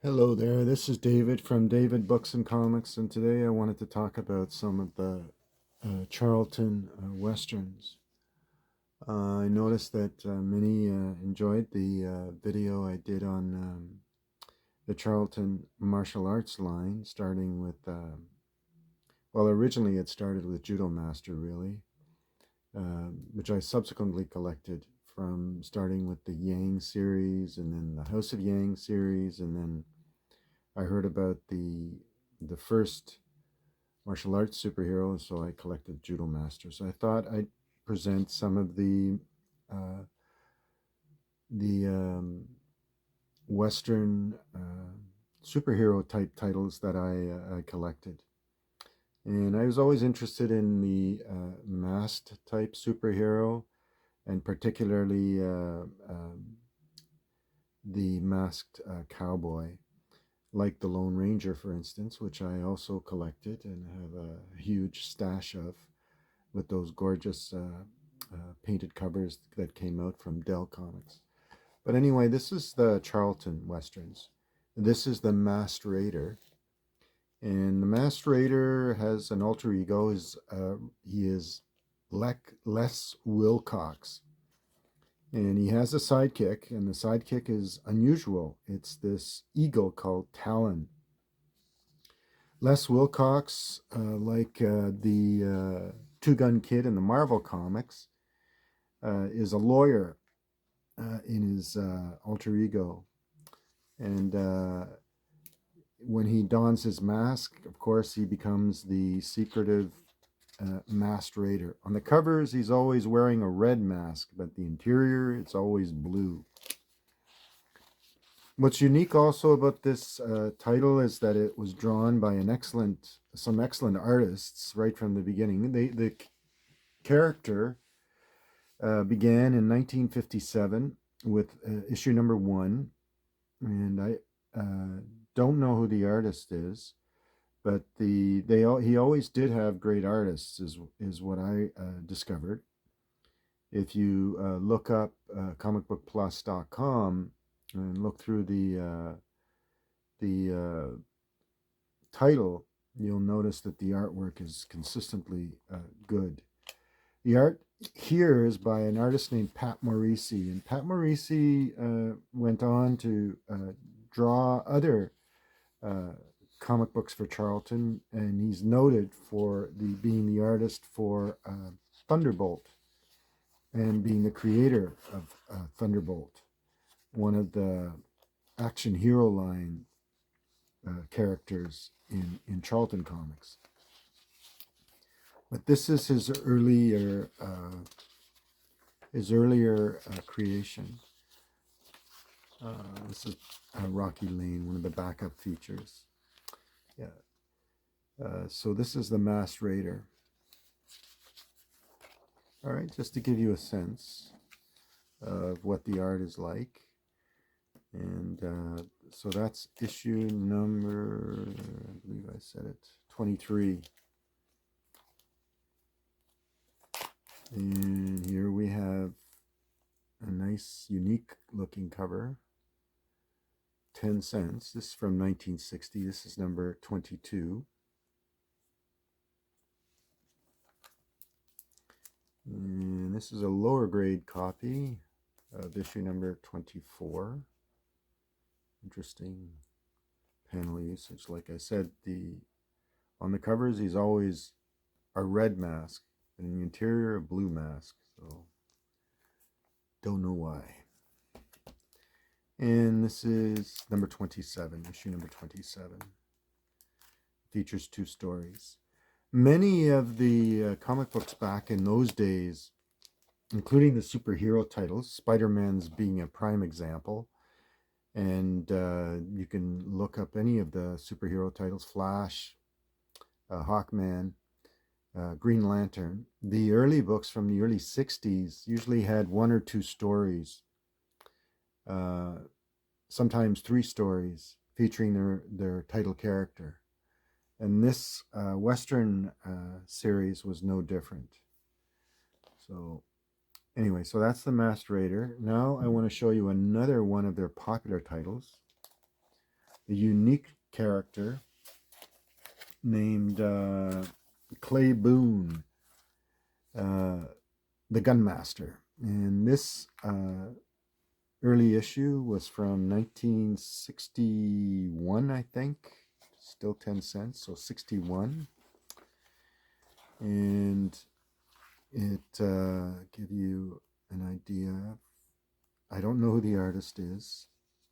Hello there, this is David from David Books and Comics, and today I wanted to talk about some of the Charlton Westerns. I noticed that many enjoyed the video I did on the Charlton martial arts line, starting with, well, originally it started with Judo Master, really, which I subsequently collected from starting with the Yang series, and then the House of Yang series, and then I heard about the first martial arts superhero, so I collected Judo Master. So I thought I'd present some of uh, the Western superhero type titles that I collected. And I was always interested in the masked type superhero, and particularly the masked cowboy, like the Lone Ranger, for instance, which I also collected and have a huge stash of, with those gorgeous painted covers that came out from Dell Comics. But anyway, this is the Charlton Westerns. This is the Masked Raider. And the Masked Raider has an alter ego. He is Les Wilcox. And he has a sidekick, and the sidekick is unusual. It's this eagle called Talon. Les Wilcox, like the Two Gun Kid in the Marvel comics, is a lawyer in his alter ego. And when he dons his mask, of course, he becomes the secretive masked raider. On the covers, he's always wearing a red mask, but the interior, it's always blue. What's unique also about this title is that it was drawn by some excellent artists right from the beginning. The character began in 1957 with issue number 1, and I don't know who the artist is, but he always did have great artists, is what I discovered. If you look up comicbookplus.com and look through the title, you'll notice that the artwork is consistently good. The art here is by an artist named Pat Morisi, and Pat Morisi went on to draw other uh, comic books for Charlton, and he's noted for being the artist for Thunderbolt and being the creator of Thunderbolt, one of the action hero line characters in Charlton comics. But this is his earlier creation. This is Rocky Lane, one of the backup features. Yeah. So this is the Masked Raider. All right, just to give you a sense of what the art is like. And so that's issue number, I believe I said it, 23. And here we have a nice, unique looking cover. 10 cents. This is from 1960. This is number 22. And this is a lower grade copy of issue number 24. Interesting panel usage. Like I said, on the covers he's always a red mask, and in the interior a blue mask. So don't know why. And this is number 27, issue number 27. Features 2 stories. Many of the comic books back in those days, including the superhero titles, Spider-Man's being a prime example, and you can look up any of the superhero titles, Flash, Hawkman, Green Lantern. The early books from the early 60s usually had 1 or 2 stories, sometimes 3 stories, featuring their title character. And this Western series was no different. So anyway, so that's the Masked Raider. Now I want to show you another one of their popular titles. a unique character named Clay Boone, the Gunmaster. And this early issue was from 1961, I think. Still 10 cents, so 61. And it give you an idea. I don't know who the artist is.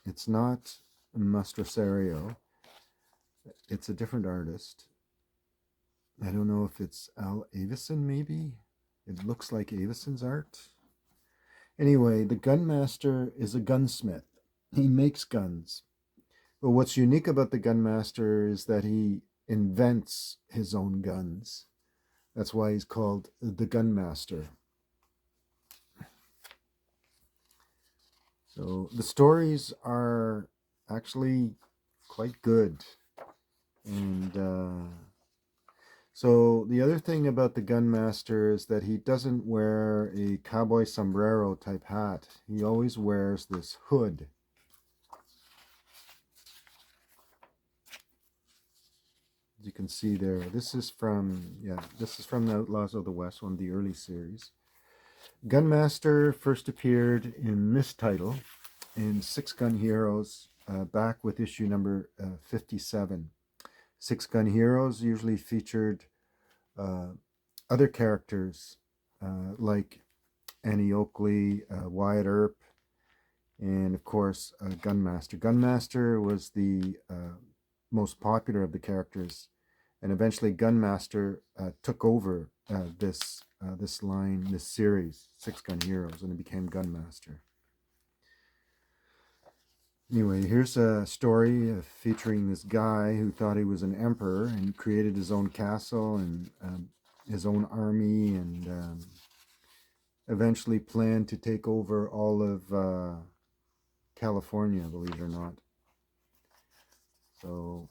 It's not Mastrosario. It's a different artist. I don't know if it's Al Avison, maybe. It looks like Avison's art. Anyway, the Gunmaster is a gunsmith. He makes guns. But what's unique about the Gunmaster is that he invents his own guns. That's why he's called the Gunmaster. So the stories are actually quite good. And so the other thing about the Gunmaster is that he doesn't wear a cowboy sombrero type hat. He always wears this hood. As you can see there, this is from the Outlaws of the West, one of the early series. Gunmaster first appeared in this title in Six Gun Heroes, back with issue number 57. Six Gun Heroes usually featured other characters like Annie Oakley, Wyatt Earp, and of course Gunmaster. Gunmaster was the most popular of the characters, and eventually Gunmaster took over this line, this series, Six Gun Heroes, and it became Gunmaster. Anyway, here's a story featuring this guy who thought he was an emperor and created his own castle and his own army, and eventually planned to take over all of California, believe it or not. So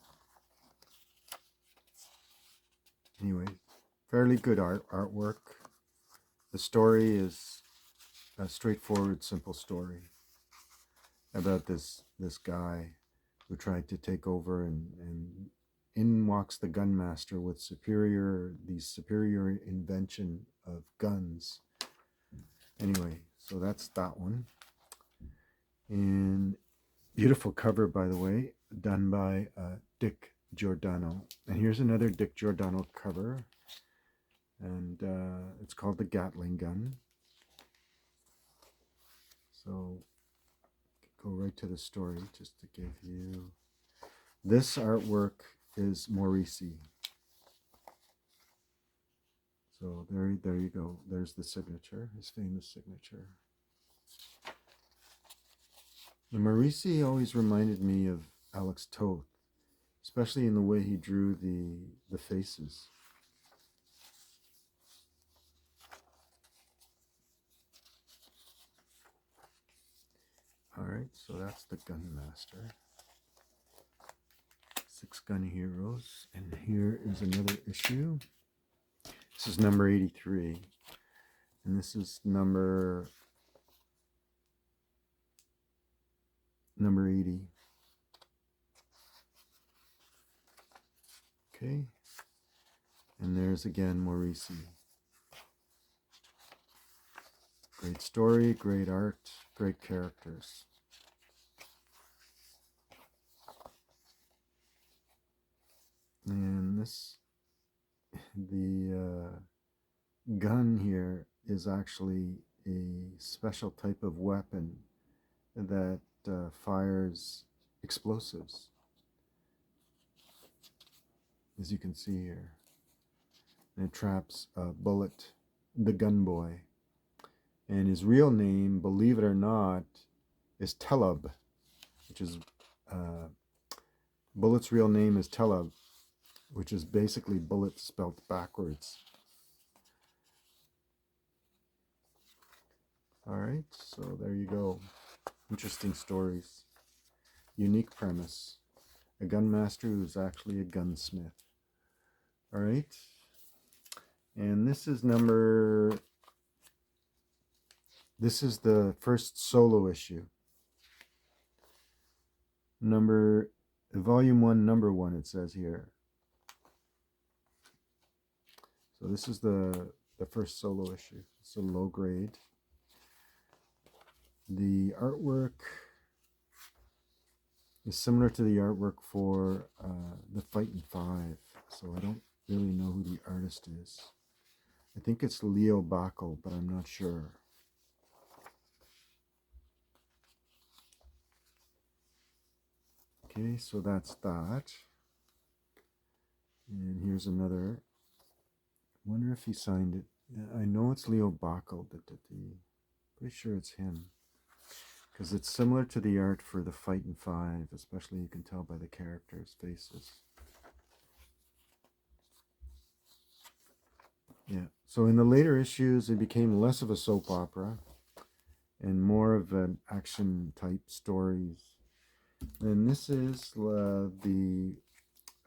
anyway, fairly good artwork. The story is a straightforward, simple story about this guy who tried to take over, and in walks the Gunmaster with superior invention of guns. Anyway, so that's that one. And beautiful cover, by the way, done by Dick Giordano. And here's another Dick Giordano cover, and it's called the Gatling Gun. So go right to the story just to give you. This artwork is Morisi. So there you go. There's the signature, his famous signature. And Morisi always reminded me of Alex Toth, especially in the way he drew the faces. All right, so that's the Gunmaster. Six Gun Heroes, and here is another issue. This is number 83, and this is number 80. Okay, and there's again Morisi. Great story, great art, great characters. And the gun here is actually a special type of weapon that fires explosives, as you can see here. And it traps a bullet, the gun boy. And his real name, believe it or not, is Telub, which is Bullet's real name is Telub, which is basically bullet spelled backwards. All right, so there you go. Interesting stories. Unique premise. A gunmaster who's actually a gunsmith. All right, and this is the first solo issue. Number Volume 1, Number 1, it says here. So this is the first solo issue. It's a low grade. The artwork is similar to the artwork for the Fightin' Five, so I don't really know who the artist is. I think it's Leo Backel, but I'm not sure. Okay, so that's that. And here's another. I wonder if he signed it. I know it's Leo Backel that did the. Pretty sure it's him. Because it's similar to the art for the Fightin' Five, especially you can tell by the characters' faces. Yeah, so in the later issues, it became less of a soap opera and more of an action type stories. And this is the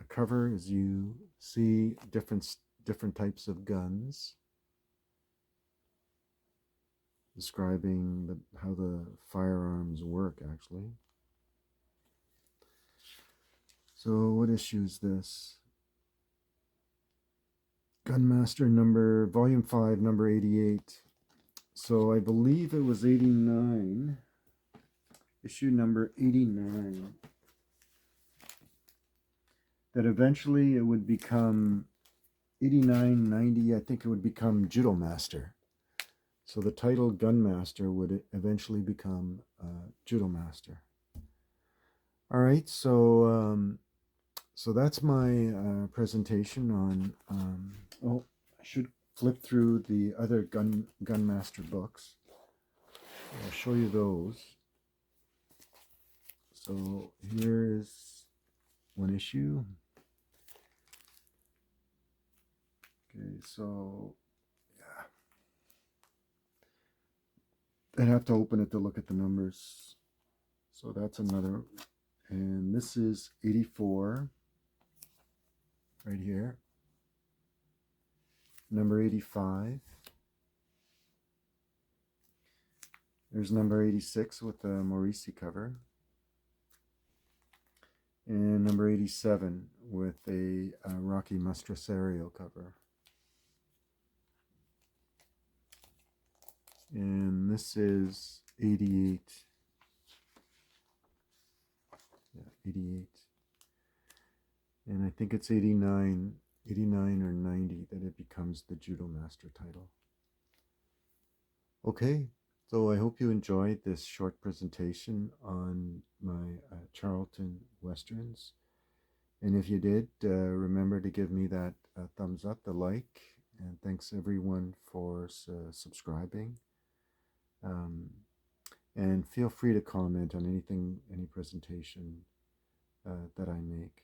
cover, as you see different types of guns, describing how the firearms work actually. So what issue is this? Gunmaster volume 5, number 88. So I believe it was 89, issue number 89, that eventually it would become 89, 90, I think it would become Judo Master. So the title Gunmaster would eventually become Judo Master. All right, so so that's my presentation on. Oh, I should flip through the other Gunmaster books. I'll show you those. So here is one issue. Okay, so yeah, I'd have to open it to look at the numbers. So that's another, and this is 84 right here. Number 85. There's number 86 with the Morisi cover. And number 87 with a Rocky Mastracerio cover. And this is 88. Yeah, 88. And I think it's 89 or 90 that it becomes the Judo Master title. Okay, so I hope you enjoyed this short presentation on my Charlton Westerns. And if you did, remember to give me that thumbs up, the like, and thanks everyone for subscribing. And feel free to comment on anything, any presentation that I make.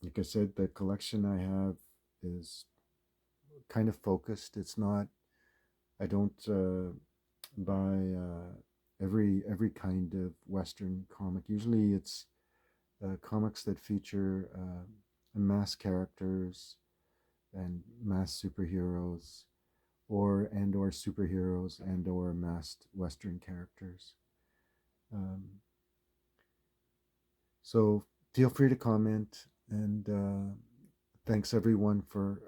Like I said, the collection I have is kind of focused. It's not, I don't buy every kind of Western comic. Usually it's comics that feature masked characters and masked superheroes, or superheroes or masked Western characters. So feel free to comment, and thanks everyone for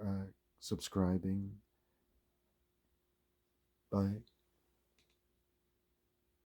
subscribing. Bye.